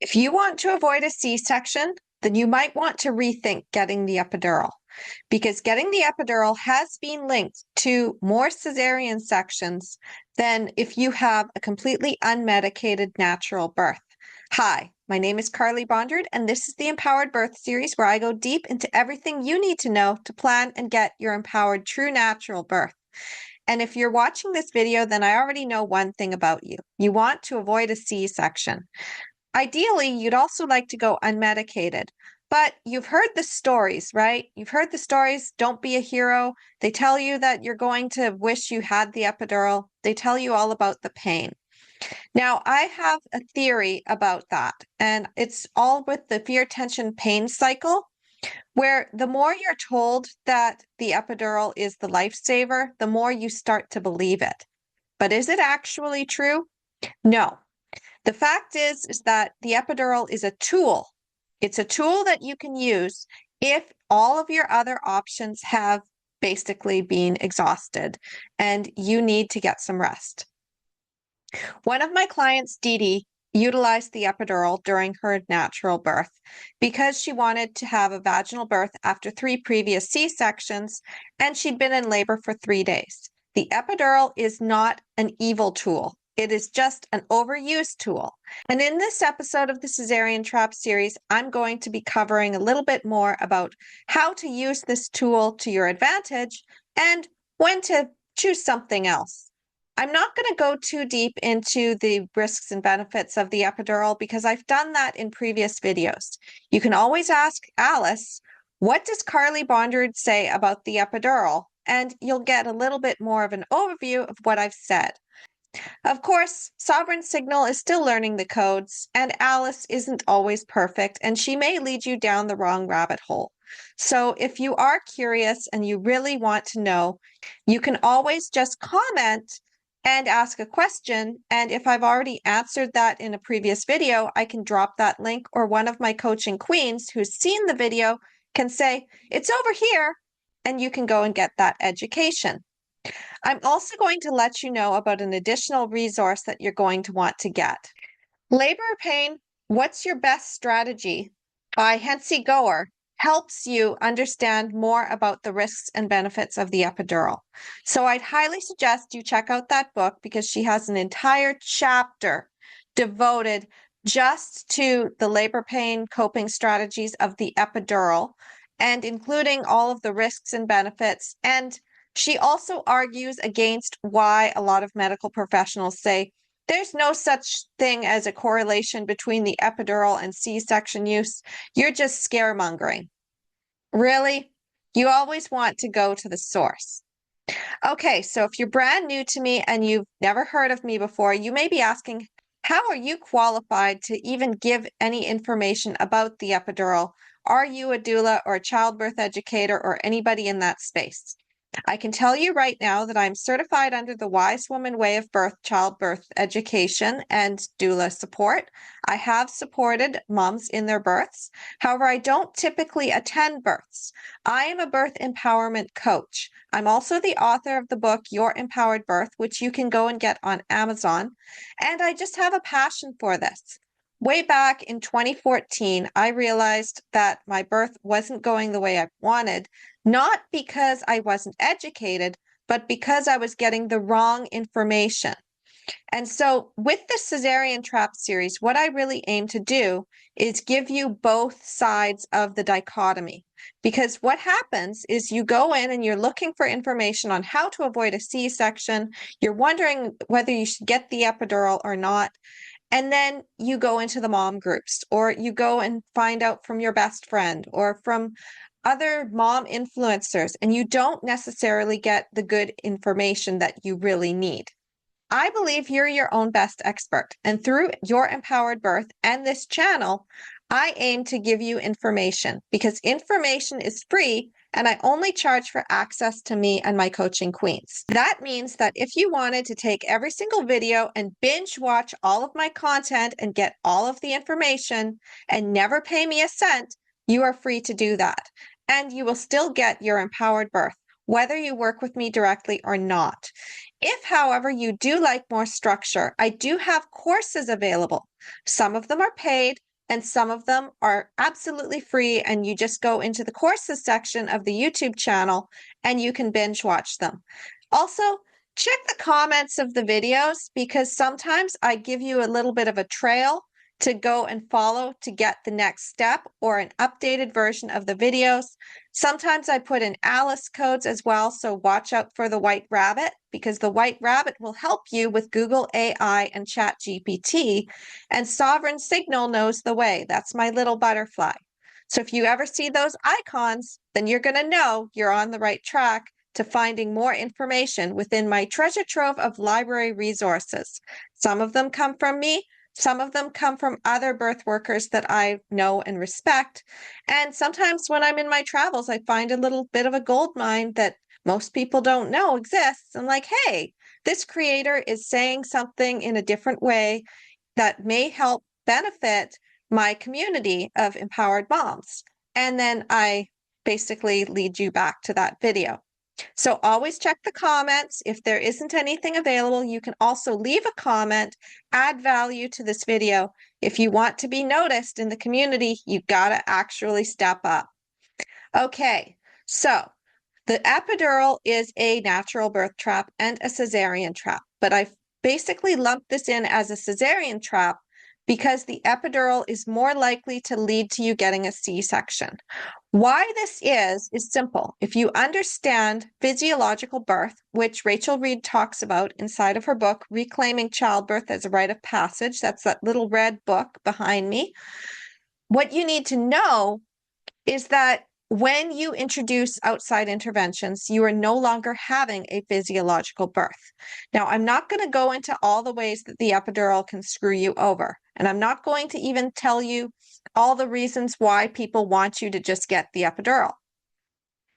If you want to avoid a C-section, then you might want to rethink getting the epidural, because getting the epidural has been linked to more cesarean sections than if you have a completely unmedicated natural birth. Hi, my name is Carly Bonderud, and this is the Empowered Birth series where I go deep into everything you need to know to plan and get your empowered true natural birth. And if you're watching this video, then I already know one thing about you. You want to avoid a C-section. Ideally, you'd also like to go unmedicated, but you've heard the stories, right? You've heard the stories. Don't be a hero. They tell you that you're going to wish you had the epidural. They tell you all about the pain. Now, I have a theory about that, and it's all with the fear, tension, pain cycle, where the more you're told that the epidural is the lifesaver, the more you start to believe it. But is it actually true? No. The fact is that the epidural is a tool. It's a tool that you can use if all of your other options have basically been exhausted and you need to get some rest. One of my clients, Dee Dee, utilized the epidural during her natural birth because she wanted to have a vaginal birth after 3 previous C-sections, and she'd been in labor for 3 days. The epidural is not an evil tool. It is just an overused tool. And in this episode of the Cesarean Trap series, I'm going to be covering a little bit more about how to use this tool to your advantage and when to choose something else. I'm not going to go too deep into the risks and benefits of the epidural because I've done that in previous videos. You can always ask Alice, what does Carly Bonderud say about the epidural? And you'll get a little bit more of an overview of what I've said. Of course, Sovereign Signal is still learning the codes, and Alice isn't always perfect, and she may lead you down the wrong rabbit hole. So if you are curious and you really want to know, you can always just comment and ask a question. And if I've already answered that in a previous video, I can drop that link, or one of my coaching queens who's seen the video can say, it's over here, and you can go and get that education. I'm also going to let you know about an additional resource that you're going to want to get. Labor Pain, What's Your Best Strategy by Hensi Goer helps you understand more about the risks and benefits of the epidural. So I'd highly suggest you check out that book because she has an entire chapter devoted just to the labor pain coping strategies of the epidural, and including all of the risks and benefits. And she also argues against why a lot of medical professionals say there's no such thing as a correlation between the epidural and C-section use. You're just scaremongering. Really? You always want to go to the source. Okay, so if you're brand new to me and you've never heard of me before, you may be asking, how are you qualified to even give any information about the epidural? Are you a doula or a childbirth educator or anybody in that space? I can tell you right now that I'm certified under the Wise Woman Way of Birth, Childbirth Education, and doula support. I have supported moms in their births. However, I don't typically attend births. I am a birth empowerment coach. I'm also the author of the book, Your Empowered Birth, which you can go and get on Amazon. And I just have a passion for this. Way back in 2014, I realized that my birth wasn't going the way I wanted, not because I wasn't educated, but because I was getting the wrong information. And so with the Cesarean Trap series, what I really aim to do is give you both sides of the dichotomy. Because what happens is you go in and you're looking for information on how to avoid a C-section. You're wondering whether you should get the epidural or not. And then you go into the mom groups, or you go and find out from your best friend or from other mom influencers, and you don't necessarily get the good information that you really need. I believe you're your own best expert, and through Your Empowered Birth and this channel, I aim to give you information because information is free, and I only charge for access to me and my coaching queens. That means that if you wanted to take every single video and binge watch all of my content and get all of the information and never pay me a cent, you are free to do that. And you will still get your empowered birth, whether you work with me directly or not. If, however, you do like more structure, I do have courses available. Some of them are paid, and some of them are absolutely free, and you just go into the courses section of the YouTube channel and you can binge watch them. Also, check the comments of the videos, because sometimes I give you a little bit of a trail to go and follow to get the next step or an updated version of the videos. Sometimes I put in Alice codes as well, so watch out for the white rabbit, because the white rabbit will help you with Google AI and ChatGPT, and Sovereign Signal knows the way. That's my little butterfly. So if you ever see those icons, then you're going to know you're on the right track to finding more information within my treasure trove of library resources. Some of them come from me. Some of them come from other birth workers that I know and respect. And sometimes when I'm in my travels, I find a little bit of a gold mine that most people don't know exists. I'm like, hey, this creator is saying something in a different way that may help benefit my community of empowered moms. And then I basically lead you back to that video. So always check the comments. If there isn't anything available, you can also leave a comment, add value to this video. If you want to be noticed in the community, you gotta actually step up. Okay, so the epidural is a natural birth trap and a cesarean trap, but I've basically lumped this in as a cesarean trap because the epidural is more likely to lead to you getting a C-section. Why this is simple. If you understand physiological birth, which Rachel Reed talks about inside of her book, Reclaiming Childbirth as a Rite of Passage, that's that little red book behind me, what you need to know is that when you introduce outside interventions, you are no longer having a physiological birth. Now, I'm not going to go into all the ways that the epidural can screw you over, and I'm not going to even tell you all the reasons why people want you to just get the epidural.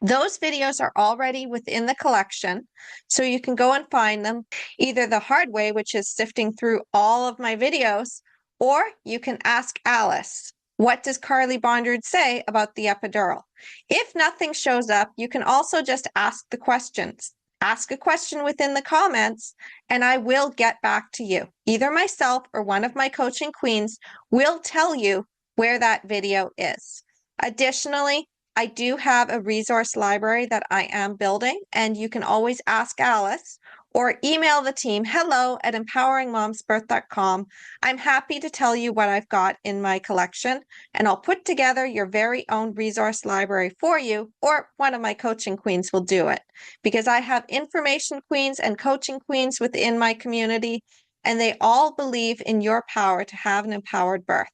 Those videos are already within the collection, so you can go and find them either the hard way, which is sifting through all of my videos, or you can ask Alice. What does Carly Bonderud say about the epidural? If nothing shows up, you can also just ask the questions. Ask a question within the comments, and I will get back to you. Either myself or one of my coaching queens will tell you where that video is. Additionally, I do have a resource library that I am building, and you can always ask Alice or email the team, hello@empoweringmomsbirth.com. I'm happy to tell you what I've got in my collection, and I'll put together your very own resource library for you, or one of my coaching queens will do it, because I have information queens and coaching queens within my community, and they all believe in your power to have an empowered birth.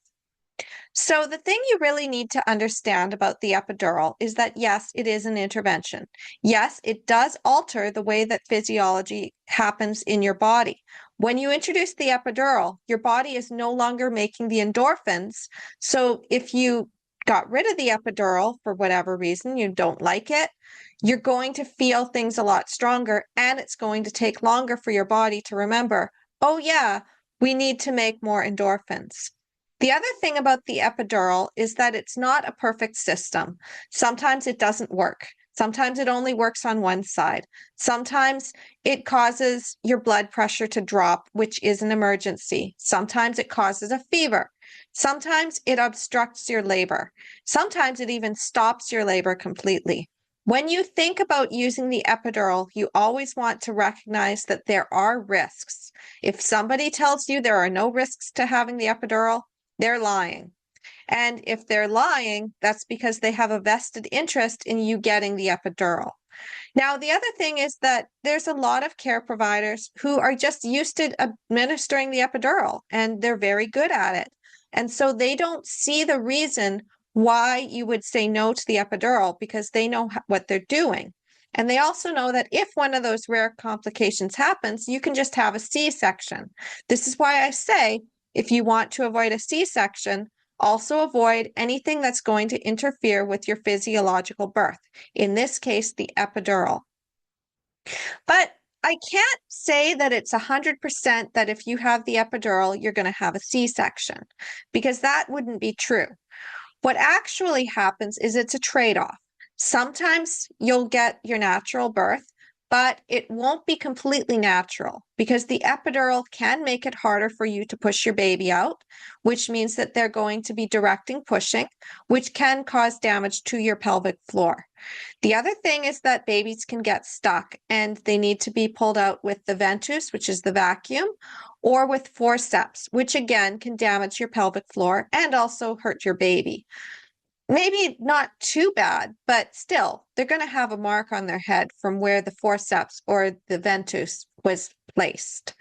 So the thing you really need to understand about the epidural is that, yes, it is an intervention. Yes, it does alter the way that physiology happens in your body. When you introduce the epidural, your body is no longer making the endorphins. So if you got rid of the epidural for whatever reason, you don't like it, you're going to feel things a lot stronger, and it's going to take longer for your body to remember, oh yeah, we need to make more endorphins. The other thing about the epidural is that it's not a perfect system. Sometimes it doesn't work. Sometimes it only works on one side. Sometimes it causes your blood pressure to drop, which is an emergency. Sometimes it causes a fever. Sometimes it obstructs your labor. Sometimes it even stops your labor completely. When you think about using the epidural, you always want to recognize that there are risks. If somebody tells you there are no risks to having the epidural, they're lying. And if they're lying, that's because they have a vested interest in you getting the epidural. Now, the other thing is that there's a lot of care providers who are just used to administering the epidural, and they're very good at it. And so they don't see the reason why you would say no to the epidural, because they know what they're doing. And they also know that if one of those rare complications happens, you can just have a C-section. This is why I say, if you want to avoid a C-section, also avoid anything that's going to interfere with your physiological birth. In this case, the epidural. But I can't say that it's 100% that if you have the epidural, you're going to have a C-section, because that wouldn't be true. What actually happens is it's a trade-off. Sometimes you'll get your natural birth, but it won't be completely natural because the epidural can make it harder for you to push your baby out, which means that they're going to be directing pushing, which can cause damage to your pelvic floor. The other thing is that babies can get stuck and they need to be pulled out with the ventouse, which is the vacuum, or with forceps, which again can damage your pelvic floor and also hurt your baby. Maybe not too bad, but still, they're going to have a mark on their head from where the forceps or the ventouse was placed.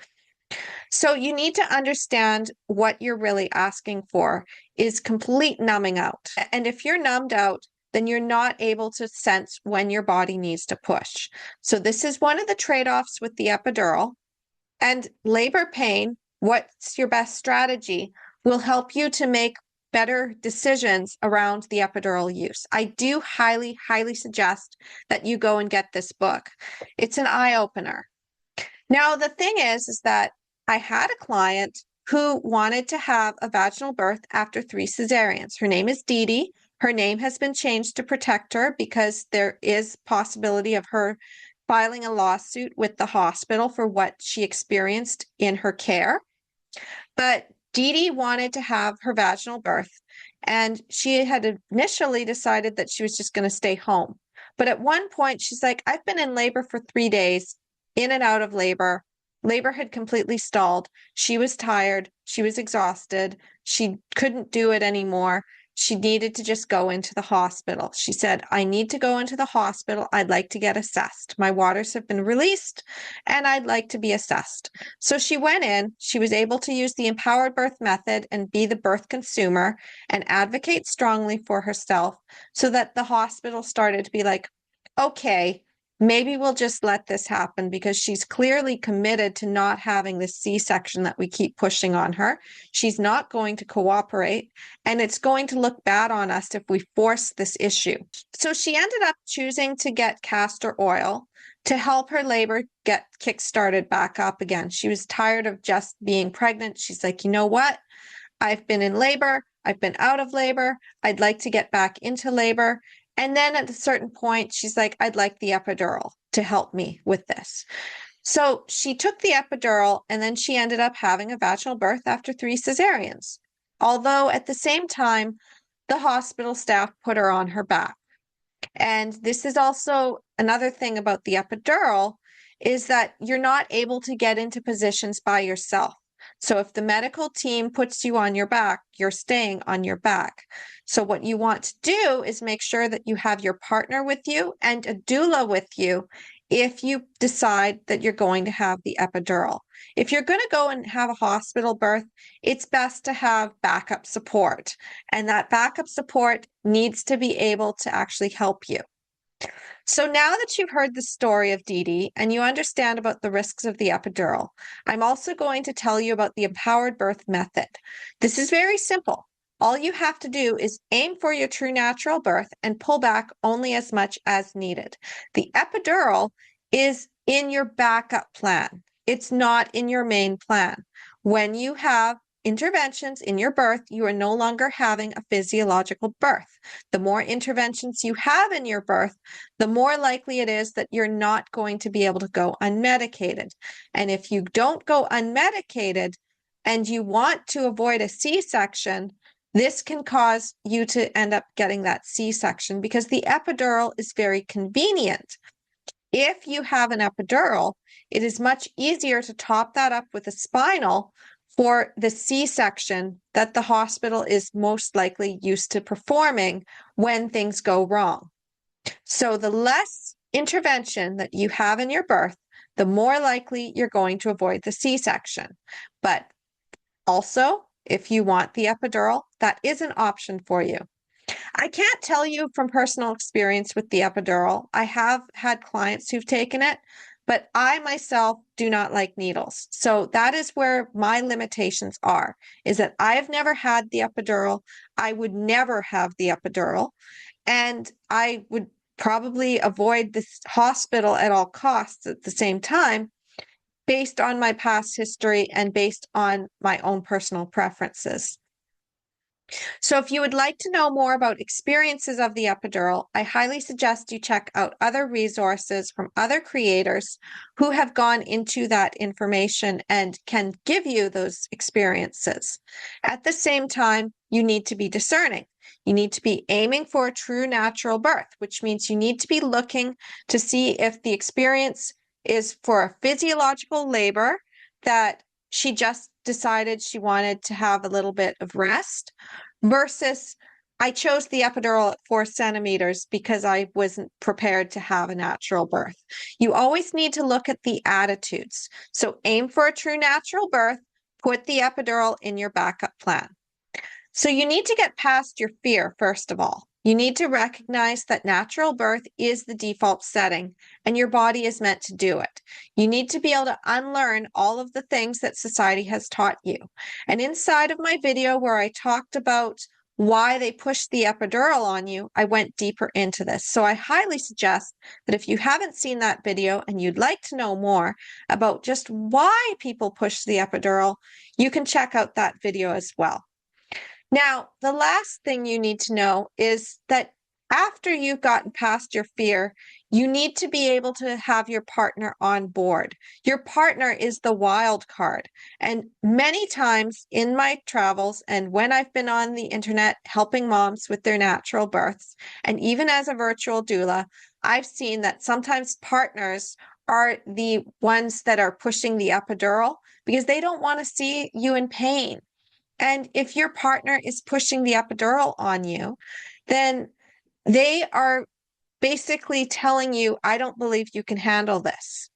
So you need to understand what you're really asking for is complete numbing out. And if you're numbed out, then you're not able to sense when your body needs to push. So this is one of the trade-offs with the epidural. And labor pain, what's your best strategy, will help you to make better decisions around the epidural use. I do highly, highly suggest that you go and get this book. It's an eye-opener. Now, the thing is that I had a client who wanted to have a vaginal birth after 3 cesareans. Her name is Dee Dee. Her name has been changed to protect her because there is possibility of her filing a lawsuit with the hospital for what she experienced in her care. But Dee Dee wanted to have her vaginal birth, and she had initially decided that she was just going to stay home. But at one point, she's like, I've been in labor for 3 days, in and out of labor. Labor had completely stalled. She was tired. She was exhausted. She couldn't do it anymore. She needed to just go into the hospital. She said, I need to go into the hospital. I'd like to get assessed. My waters have been released and I'd like to be assessed. So she went in, she was able to use the empowered birth method and be the birth consumer and advocate strongly for herself so that the hospital started to be like, okay, maybe we'll just let this happen because she's clearly committed to not having this C-section that we keep pushing on her. She's not going to cooperate, and it's going to look bad on us if we force this issue. So she ended up choosing to get castor oil to help her labor get kick-started back up again. She was tired of just being pregnant. She's like, you know what? I've been in labor. I've been out of labor. I'd like to get back into labor. And then at a certain point, she's like, I'd like the epidural to help me with this. So she took the epidural and then she ended up having a vaginal birth after 3 cesareans. Although at the same time, the hospital staff put her on her back. And this is also another thing about the epidural is that you're not able to get into positions by yourself. So if the medical team puts you on your back, you're staying on your back. So what you want to do is make sure that you have your partner with you and a doula with you if you decide that you're going to have the epidural. If you're going to go and have a hospital birth, it's best to have backup support. And that backup support needs to be able to actually help you. So now that you've heard the story of Dee Dee and you understand about the risks of the epidural, I'm also going to tell you about the empowered birth method. This is very simple. All you have to do is aim for your true natural birth and pull back only as much as needed. The epidural is in your backup plan. It's not in your main plan. When you have interventions in your birth, you are no longer having a physiological birth. The more interventions you have in your birth, the more likely it is that you're not going to be able to go unmedicated. And if you don't go unmedicated and you want to avoid a C-section, this can cause you to end up getting that C-section because the epidural is very convenient. If you have an epidural, it is much easier to top that up with a spinal for the C-section that the hospital is most likely used to performing when things go wrong. So the less intervention that you have in your birth, the more likely you're going to avoid the C-section. But also, if you want the epidural, that is an option for you. I can't tell you from personal experience with the epidural. I have had clients who've taken it, but I myself do not like needles. So that is where my limitations are, is that I've never had the epidural. I would never have the epidural. And I would probably avoid this hospital at all costs at the same time, based on my past history and based on my own personal preferences. So if you would like to know more about experiences of the epidural, I highly suggest you check out other resources from other creators who have gone into that information and can give you those experiences. At the same time, you need to be discerning. You need to be aiming for a true natural birth, which means you need to be looking to see if the experience is for a physiological labor that she just decided she wanted to have a little bit of rest, versus I chose the epidural at 4 centimeters because I wasn't prepared to have a natural birth. You always need to look at the attitudes. So aim for a true natural birth, put the epidural in your backup plan. So you need to get past your fear, first of all. You need to recognize that natural birth is the default setting and your body is meant to do it. You need to be able to unlearn all of the things that society has taught you. And inside of my video where I talked about why they pushed the epidural on you, I went deeper into this. So I highly suggest that if you haven't seen that video and you'd like to know more about just why people push the epidural, you can check out that video as well. Now, the last thing you need to know is that after you've gotten past your fear, you need to be able to have your partner on board. Your partner is the wild card. And many times in my travels and when I've been on the internet helping moms with their natural births, and even as a virtual doula, I've seen that sometimes partners are the ones that are pushing the epidural because they don't want to see you in pain. And if your partner is pushing the epidural on you, then they are basically telling you, I don't believe you can handle this.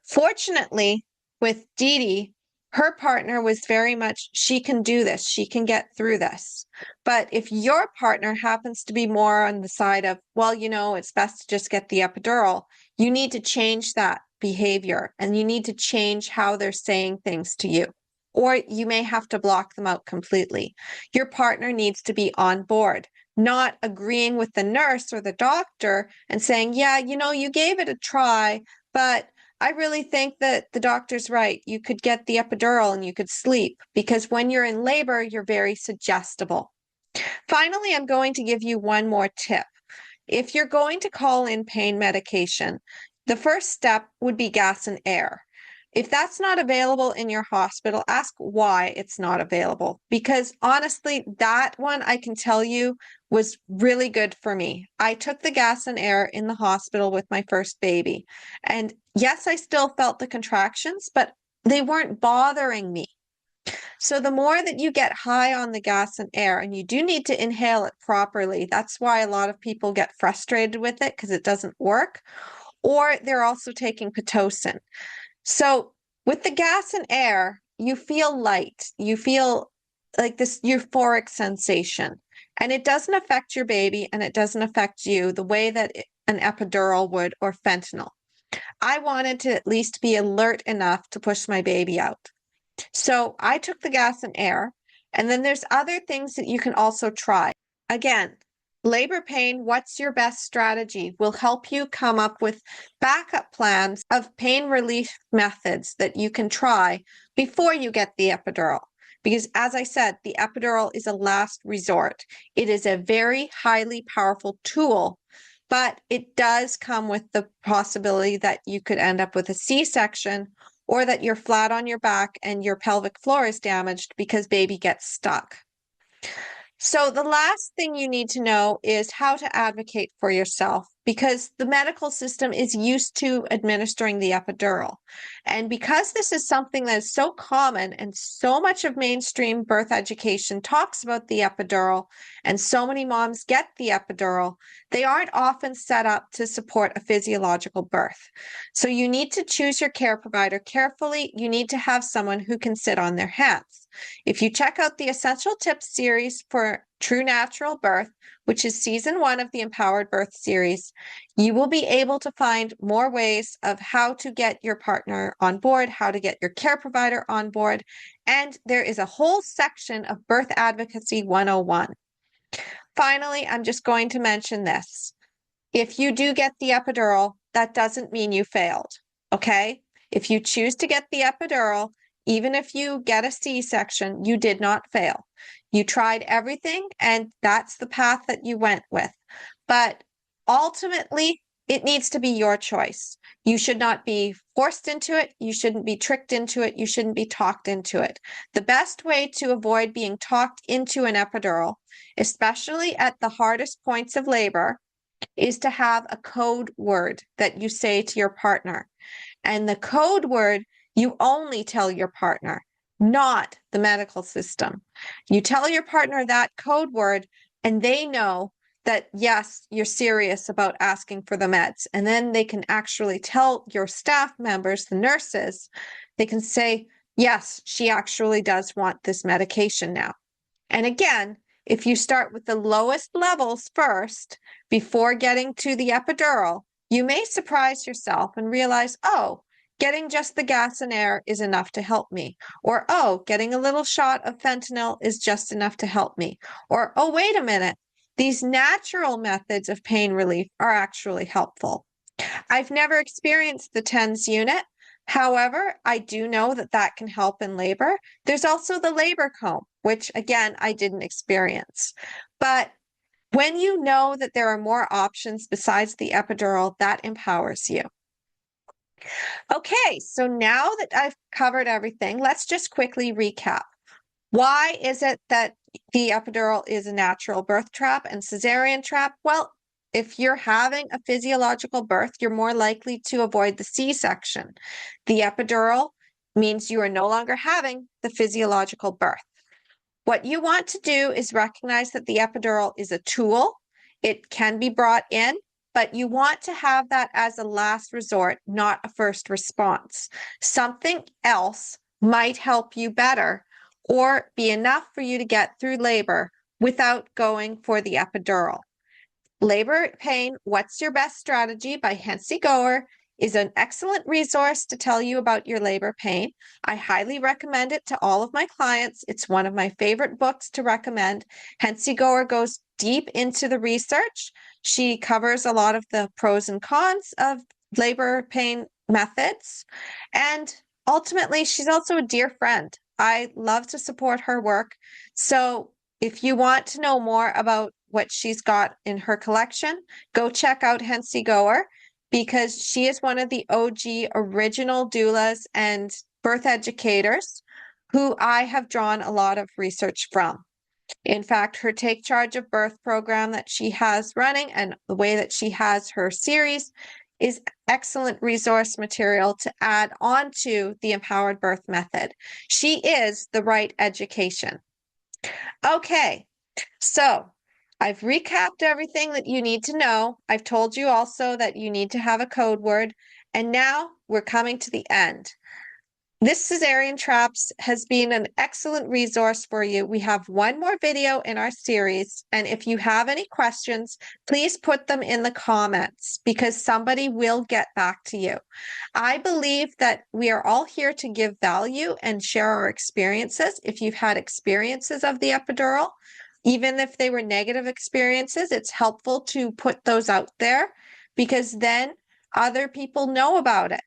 Fortunately, with Dee Dee, her partner was very much, she can do this, she can get through this. But if your partner happens to be more on the side of, well, you know, it's best to just get the epidural, you need to change that behavior and you need to change how they're saying things to you. Or you may have to block them out completely. Your partner needs to be on board, not agreeing with the nurse or the doctor and saying, yeah, you know, you gave it a try, but I really think that the doctor's right. You could get the epidural and you could sleep, because when you're in labor, you're very suggestible. Finally, I'm going to give you one more tip. If you're going to call in pain medication, the first step would be gas and air. If that's not available in your hospital, ask why it's not available. Because honestly, that one I can tell you was really good for me. I took the gas and air in the hospital with my first baby. And yes, I still felt the contractions, but they weren't bothering me. So the more that you get high on the gas and air, and you do need to inhale it properly, that's why a lot of people get frustrated with it because it doesn't work, or they're also taking Pitocin. So with the gas and air, you feel light. You feel like this euphoric sensation. And it doesn't affect your baby and it doesn't affect you the way that an epidural would or fentanyl. I wanted to at least be alert enough to push my baby out. So I took the gas and air. And then there's other things that you can also try. Again, labor pain, what's your best strategy? Will help you come up with backup plans of pain relief methods that you can try before you get the epidural. Because as I said, the epidural is a last resort. It is a very highly powerful tool, but it does come with the possibility that you could end up with a C-section, or that you're flat on your back and your pelvic floor is damaged because baby gets stuck. So the last thing you need to know is how to advocate for yourself, because the medical system is used to administering the epidural. And because this is something that is so common and so much of mainstream birth education talks about the epidural, and so many moms get the epidural, they aren't often set up to support a physiological birth. So you need to choose your care provider carefully. You need to have someone who can sit on their hands. If you check out the Essential Tips series for True Natural Birth, which is season 1 of the Empowered Birth series, you will be able to find more ways of how to get your partner on board, how to get your care provider on board, and there is a whole section of Birth Advocacy 101. Finally, I'm just going to mention this. If you do get the epidural, that doesn't mean you failed, okay? If you choose to get the epidural, even if you get a C-section, you did not fail. You tried everything, and that's the path that you went with. But ultimately, it needs to be your choice. You should not be forced into it. You shouldn't be tricked into it. You shouldn't be talked into it. The best way to avoid being talked into an epidural, especially at the hardest points of labor, is to have a code word that you say to your partner. And the code word you only tell your partner, not the medical system. You tell your partner that code word, and they know that, yes, you're serious about asking for the meds. And then they can actually tell your staff members, the nurses, they can say, yes, she actually does want this medication now. And again, if you start with the lowest levels first, before getting to the epidural, you may surprise yourself and realize, oh, getting just the gas and air is enough to help me. Or, oh, getting a little shot of fentanyl is just enough to help me. Or, oh, wait a minute, these natural methods of pain relief are actually helpful. I've never experienced the TENS unit. However, I do know that that can help in labor. There's also the labor comb, which again, I didn't experience. But when you know that there are more options besides the epidural, that empowers you. Okay, so now that I've covered everything, let's just quickly recap. Why is it that the epidural is a natural birth trap and cesarean trap? Well, if you're having a physiological birth, you're more likely to avoid the C-section. The epidural means you are no longer having the physiological birth. What you want to do is recognize that the epidural is a tool. It can be brought in, but you want to have that as a last resort, not a first response. Something else might help you better or be enough for you to get through labor without going for the epidural. Labor Pain, What's Your Best Strategy by Hensi Goer is an excellent resource to tell you about your labor pain. I highly recommend it to all of my clients. It's one of my favorite books to recommend. Hensi Goer goes deep into the research. She covers a lot of the pros and cons of labor pain methods. And ultimately, she's also a dear friend. I love to support her work. So if you want to know more about what she's got in her collection, go check out Hensi Goer, because she is one of the OG original doulas and birth educators who I have drawn a lot of research from. In fact, her Take Charge of Birth program that she has running and the way that she has her series is excellent resource material to add on to the empowered birth method. She is the right education. Okay, so I've recapped everything that you need to know. I've told you also that you need to have a code word. And now we're coming to the end. This Cesarean Traps has been an excellent resource for you. We have one more video in our series. And if you have any questions, please put them in the comments because somebody will get back to you. I believe that we are all here to give value and share our experiences. If you've had experiences of the epidural, even if they were negative experiences, it's helpful to put those out there because then other people know about it.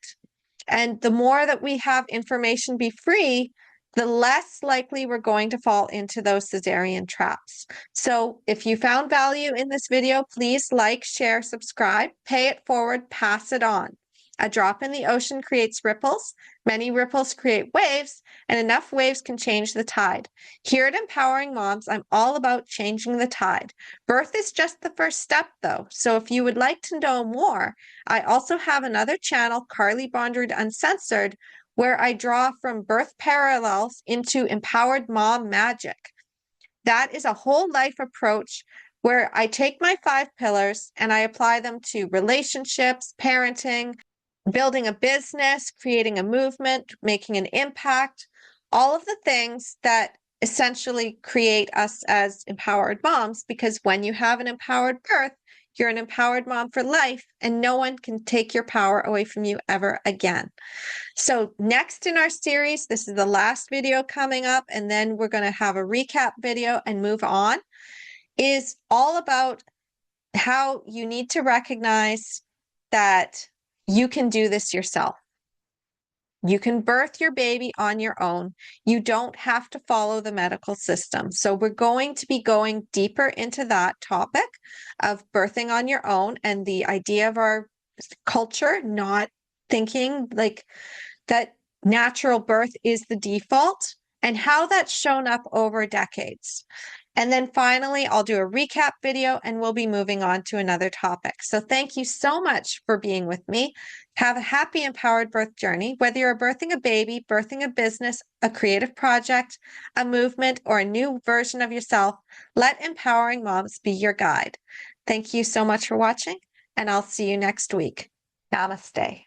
And the more that we have information be free, the less likely we're going to fall into those cesarean traps. So if you found value in this video, please like, share, subscribe, pay it forward, pass it on. A drop in the ocean creates ripples. Many ripples create waves, and enough waves can change the tide. Here at Empowering Moms, I'm all about changing the tide. Birth is just the first step, though. So if you would like to know more, I also have another channel, Carly Bonderud Uncensored, where I draw from birth parallels into empowered mom magic. That is a whole life approach where I take my 5 pillars and I apply them to relationships, parenting, building a business, creating a movement, making an impact, all of the things that essentially create us as empowered moms, because when you have an empowered birth, you're an empowered mom for life, and no one can take your power away from you ever again. So next in our series, this is the last video coming up, and then we're going to have a recap video and move on, is all about how you need to recognize that you can do this yourself. You can birth your baby on your own. You don't have to follow the medical system. So we're going to be going deeper into that topic of birthing on your own and the idea of our culture not thinking like that natural birth is the default and how that's shown up over decades. And then finally, I'll do a recap video and we'll be moving on to another topic. So thank you so much for being with me. Have a happy, empowered birth journey. Whether you're birthing a baby, birthing a business, a creative project, a movement, or a new version of yourself, let Empowering Moms be your guide. Thank you so much for watching, and I'll see you next week. Namaste.